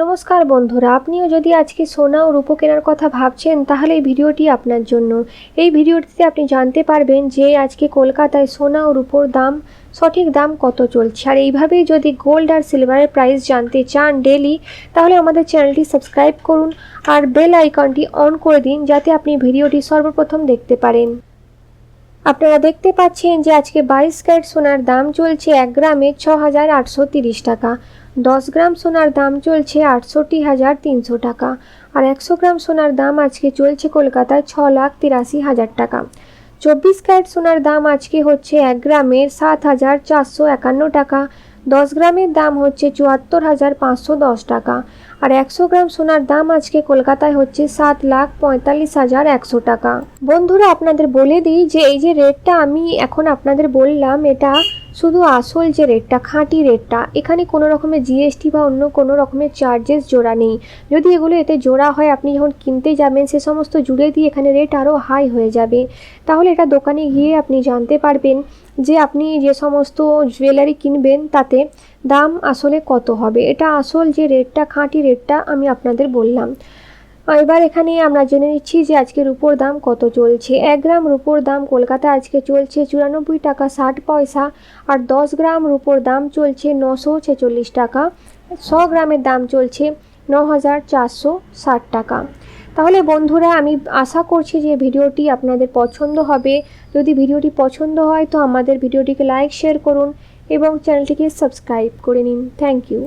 নমস্কার বন্ধুরা, আপনিও যদি আজকে সোনা ও রূপো কেনার কথা ভাবছেন তাহলে এই ভিডিওটি আপনার জন্য। এই ভিডিওটিতে আপনি জানতে পারবেন যে আজকে কলকাতায় সোনা ও রূপোর দাম সঠিক দাম কত চলছে। আর এইভাবেই যদি গোল্ড আর সিলভারের প্রাইস জানতে চান ডেলি, তাহলে আমাদের চ্যানেলটি সাবস্ক্রাইব করুন আর বেল আইকনটি অন করে দিন যাতে আপনি ভিডিওটি সর্বপ্রথম দেখতে পারেন। আপনারা দেখতে পাচ্ছেন যে আজকে 22 ক্যারেট সোনার দাম চলছে 1 গ্রামে 6,830 টাকা। 10 গ্রাম সোনার দাম চলছে 68,300 টাকা। আর 100 গ্রাম সোনার দাম আজকে চলছে কলকাতায় 6,83,000 টাকা। 24 ক্যারেট সোনার দাম আজকে হচ্ছে 1 গ্রামের 7,451 টাকা। 10 গ্রামের দাম হচ্ছে 74,510 টাকা। আর 100 গ্রাম সোনার দাম আজকে কলকাতায় হচ্ছে 7,45,100 টাকা। বন্ধুরা, আপনাদের বলে দিই যে এই যে রেটটা আমি এখন আপনাদের বললাম, এটা শুধু আসল যে রেটটা, খাঁটি রেটটা। এখানে কোনো রকমের জিএসটি বা অন্য কোনো রকমের চার্জেস জোড়া নেই। যদি এগুলো এতে জোড়া হয়, আপনি যখন কিনতে যাবেন সে সমস্ত জুড়ে দিয়ে এখানে রেট আরও হাই হয়ে যাবে। তাহলে এটা দোকানে গিয়ে আপনি জানতে পারবেন যে আপনি যে সমস্ত জুয়েলারি কিনবেন তাতে দাম আসলে কত হবে। এটা আসল যে রেটটা, খাঁটি রেটটা আমি আপনাদের বললাম। এবার এখানে আমরা জেনে নিচ্ছি যে আজকে রূপোর দাম কত চলছে। 1 গ্রাম রূপোর দাম কলকাতা আজকে চলছে 94 টাকা 60 পয়সা। আর 10 গ্রাম রূপোর দাম চলছে 946 টাকা। 100 গ্রামের দাম চলছে 9,460 টাকা। তাহলে বন্ধুরা, আমি আশা করছি যে ভিডিওটি আপনাদের পছন্দ হবে। যদি ভিডিওটি পছন্দ হয় তো আমাদের ভিডিওটিকে লাইক শেয়ার করুন এবং চ্যানেলটিকে সাবস্ক্রাইব করে নিন। Thank you.